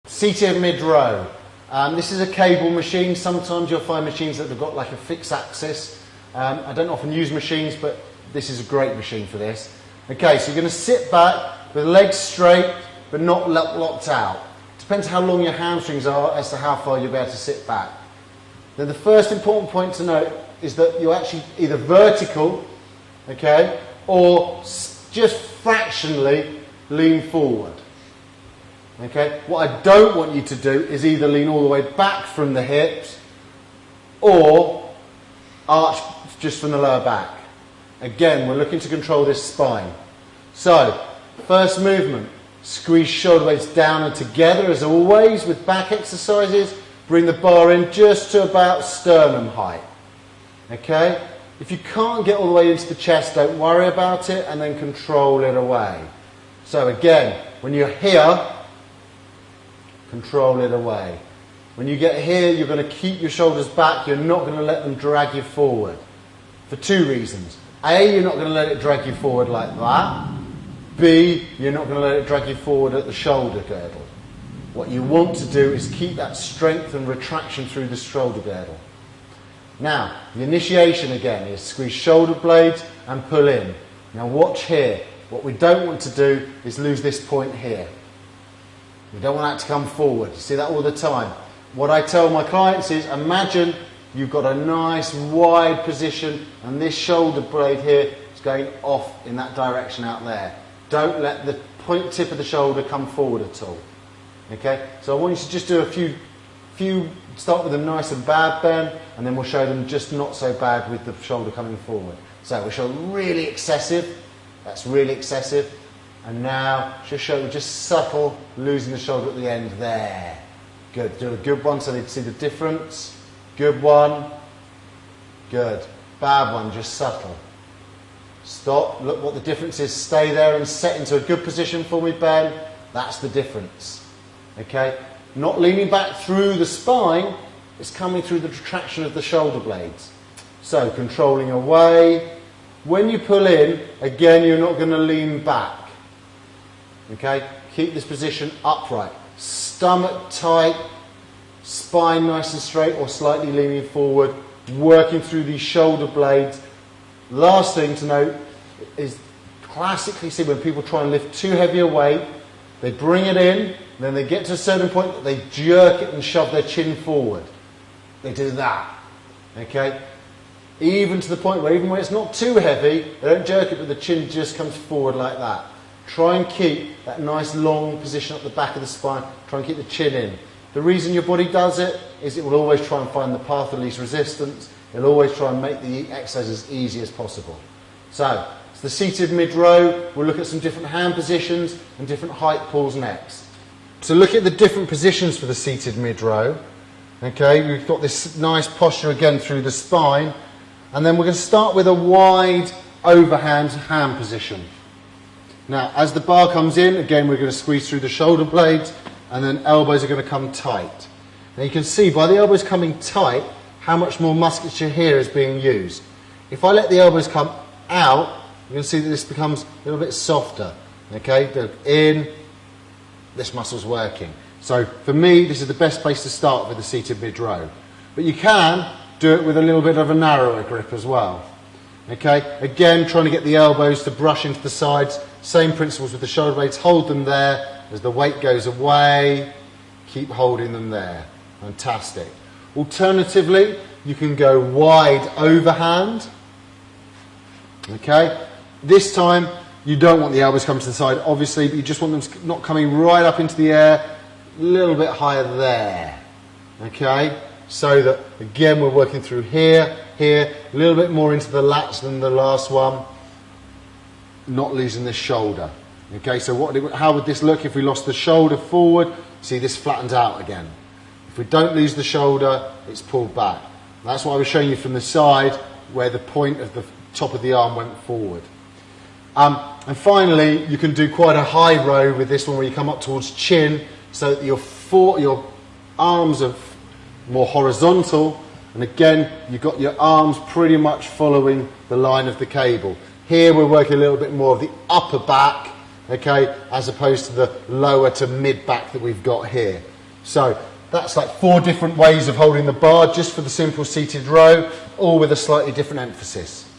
Seated mid-row. This is a cable machine. Sometimes you'll find machines that have got like a fixed axis. I don't often use machines, but this is a great machine for this. Okay, so you're going to sit back with legs straight, but not locked out. Depends how long your hamstrings are as to how far you'll be able to sit back. Then the first important point to note is that you're actually either vertical, okay, or just fractionally lean forward. Okay, what I don't want you to do is either lean all the way back from the hips or arch just from the lower back. Again, we're looking to control this spine. So, first movement, squeeze shoulder blades down and together as always with back exercises. Bring the bar in just to about sternum height. Okay? If you can't get all the way into the chest, don't worry about it and then control it away. So again, when you're here, control it away. When you get here, you're going to keep your shoulders back. You're not going to let them drag you forward. For two reasons. A, you're not going to let it drag you forward like that. B, you're not going to let it drag you forward at the shoulder girdle. What you want to do is keep that strength and retraction through the shoulder girdle. Now, the initiation again is squeeze shoulder blades and pull in. Now watch here. What we don't want to do is lose this point here. We don't want that to come forward. You see that all the time. What I tell my clients is imagine you've got a nice wide position and this shoulder blade here is going off in that direction out there. Don't let the point tip of the shoulder come forward at all. Okay, so I want you to just do a few, start with them nice and bad then, and then we'll show them just not so bad with the shoulder coming forward. So we'll show really excessive, that's really excessive, and now just show just subtle, losing the shoulder at the end there. Good, do a good one so they see the difference. Good one, good. Bad one, just subtle. Stop, look what the difference is, stay there and set into a good position for me, Ben. That's the difference. Okay, not leaning back through the spine, it's coming through the retraction of the shoulder blades. So controlling away. When you pull in, again you're not going to lean back. Okay, keep this position upright. Stomach tight, spine nice and straight or slightly leaning forward, working through these shoulder blades. Last thing to note is classically see when people try and lift too heavy a weight, they bring it in, then they get to a certain point that they jerk it and shove their chin forward. They do that. Okay? Even to the point where even when it's not too heavy, they don't jerk it, but the chin just comes forward like that. Try and keep that nice long position at the back of the spine. Try and keep the chin in. The reason your body does it is it will always try and find the path of least resistance. It'll always try and make the exercise as easy as possible. So, it's the seated mid-row. We'll look at some different hand positions and different height pulls next. So look at the different positions for the seated mid-row. Okay, we've got this nice posture again through the spine. And then we're going to start with a wide overhand hand position. Now, as the bar comes in, again, we're going to squeeze through the shoulder blades and then elbows are going to come tight. Now you can see by the elbows coming tight, how much more musculature here is being used. If I let the elbows come out, you can see that this becomes a little bit softer. Okay, they're in, this muscle's working. So for me, this is the best place to start with the seated mid-row. But you can do it with a little bit of a narrower grip as well. Okay, again, trying to get the elbows to brush into the sides. Same principles with the shoulder blades. Hold them there as the weight goes away. Keep holding them there. Fantastic. Alternatively, you can go wide overhand. Okay, this time you don't want the elbows coming to the side, obviously, but you just want them not coming right up into the air, a little bit higher there. Okay, so that again we're working through here, here, a little bit more into the lats than the last one, not losing the shoulder. Okay, so how would this look if we lost the shoulder forward? See, this flattens out again. If we don't lose the shoulder, it's pulled back. That's what I was showing you from the side, where the point of the top of the arm went forward. And finally, you can do quite a high row with this one where you come up towards chin, so that your arms are more horizontal, and again, you've got your arms pretty much following the line of the cable. Here we're working a little bit more of the upper back, okay, as opposed to the lower to mid back that we've got here. So that's like 4 different ways of holding the bar just for the simple seated row, all with a slightly different emphasis.